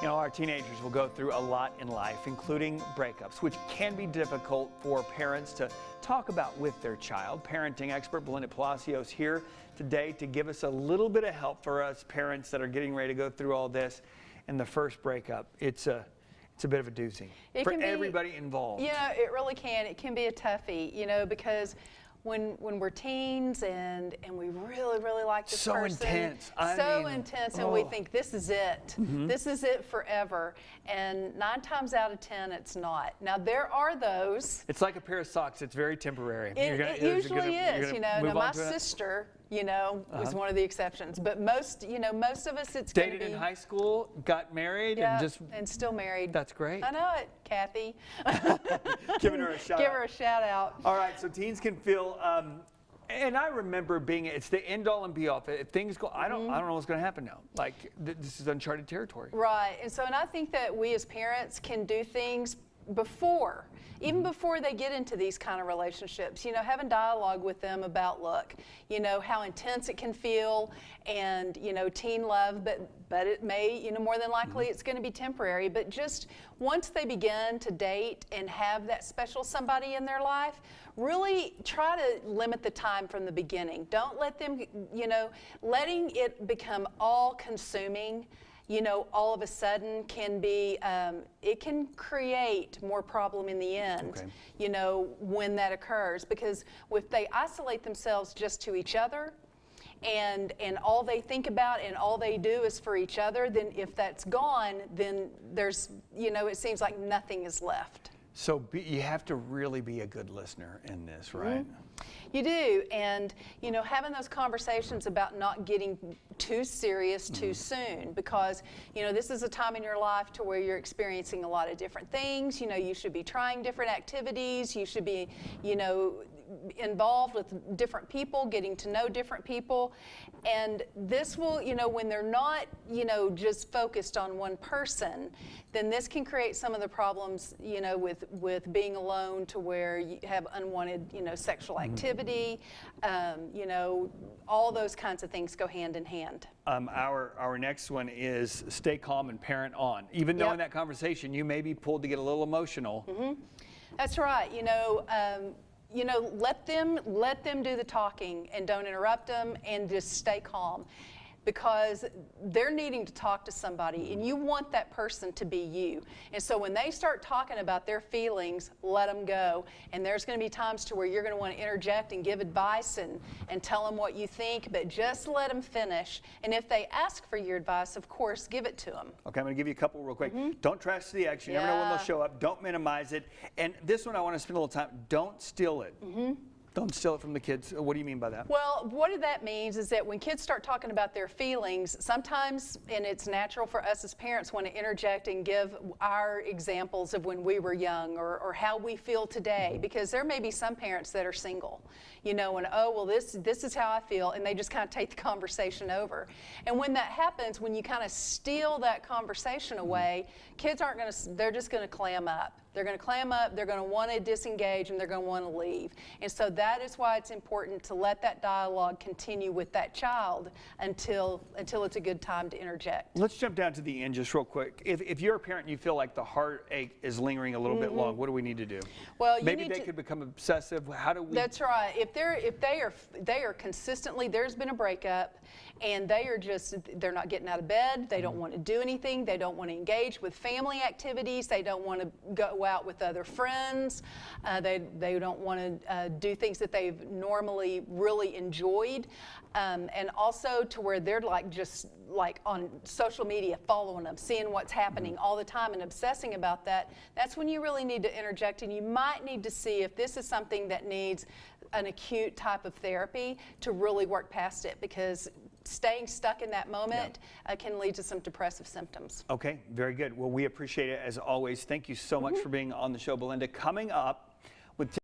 You know, our teenagers will go through a lot in life, including breakups, which can be difficult for parents to talk about with their child. Parenting expert Belinda Palacios here today to give us a little bit of help for us parents that are getting ready to go through all this. And the first breakup, it's a bit of a doozy for everybody involved. You know, it really can. It can be a toughie, you know, because when we're teens and we really like this person. Intense. So intense, and we think this is it. This is it forever. And 9 times out of 10, it's not. Now, there are those. It's like a pair of socks. It's very temporary. It usually is, you know. Now, my sister, you know, was one of the exceptions. But most, you know, most of us, it's dated in high school, got married, and still married. That's great. I know it, Kathy. Giving her a shout out. Give her a shout out. All right, so teens can feel, and I remember it's the end all and be all. If things go, I don't know what's going to happen now. Like, this is uncharted territory. Right, and I think that we as parents can do things even before they get into these kind of relationships, you know, having dialogue with them about, look, you know, how intense it can feel and, you know, teen love, but it may, you know, more than likely it's going to be temporary. But just once they begin to date and have that special somebody in their life, really try to limit the time from the beginning. Don't let them, you know, letting it become all consuming, you know, all of a sudden can be, it can create more problem in the end, you know, when that occurs. Because if they isolate themselves just to each other and all they think about and all they do is for each other, then if that's gone, then there's, you know, it seems like nothing is left. So you have to really be a good listener in this, right? You do, and you know, having those conversations about not getting too serious too soon, because you know, this is a time in your life to where you're experiencing a lot of different things. You know, you should be trying different activities. You should be, you know, involved with different people, getting to know different people. And this will, you know, when they're not, you know, just focused on one person, then this can create some of the problems, you know, with being alone, to where you have unwanted, you know, sexual activity, you know, all those kinds of things go hand in hand. Our next one is stay calm and parent on. Even though in that conversation you may be pulled to get a little emotional. That's right. You know, let them do the talking and don't interrupt them, and just stay calm, because they're needing to talk to somebody and you want that person to be you. And so when they start talking about their feelings, let them go. And there's going to be times to where you're going to want to interject and give advice and tell them what you think, but just let them finish. And if they ask for your advice, of course, give it to them. Okay, I'm going to give you a couple real quick. Don't trash the ex. You never know when they'll show up. Don't minimize it. And this one I want to spend a little time. Don't steal it. Don't steal it from the kids. What do you mean by that? Well, what that means is that when kids start talking about their feelings, sometimes, and it's natural for us as parents, want to interject and give our examples of when we were young or how we feel today, because there may be some parents that are single, you know, and oh, well, this is how I feel, and they just kind of take the conversation over. And when that happens, when you kind of steal that conversation away, kids aren't going to, they're just going to clam up. They're going to clam up, they're going to want to disengage, and they're going to want to leave. And so that is why it's important to let that dialogue continue with that child until it's a good time to interject. Let's jump down to the end just real quick. If you're a parent and you feel like the heartache is lingering a little bit long, what do we need to do? Well, maybe they could become obsessive. How do we? That's right. If they are consistently, there's been a breakup, and they're not getting out of bed, they don't want to do anything, they don't want to engage with family activities, they don't want to go out with other friends, they don't want to do things that they've normally really enjoyed, and also to where they're just on social media, following them, seeing what's happening all the time and obsessing about that. That's when you really need to interject, and you might need to see if this is something that needs an acute type of therapy to really work past it, because staying stuck in that moment can lead to some depressive symptoms. Okay, very good. Well, we appreciate it as always. Thank you so much for being on the show, Belinda. Coming up,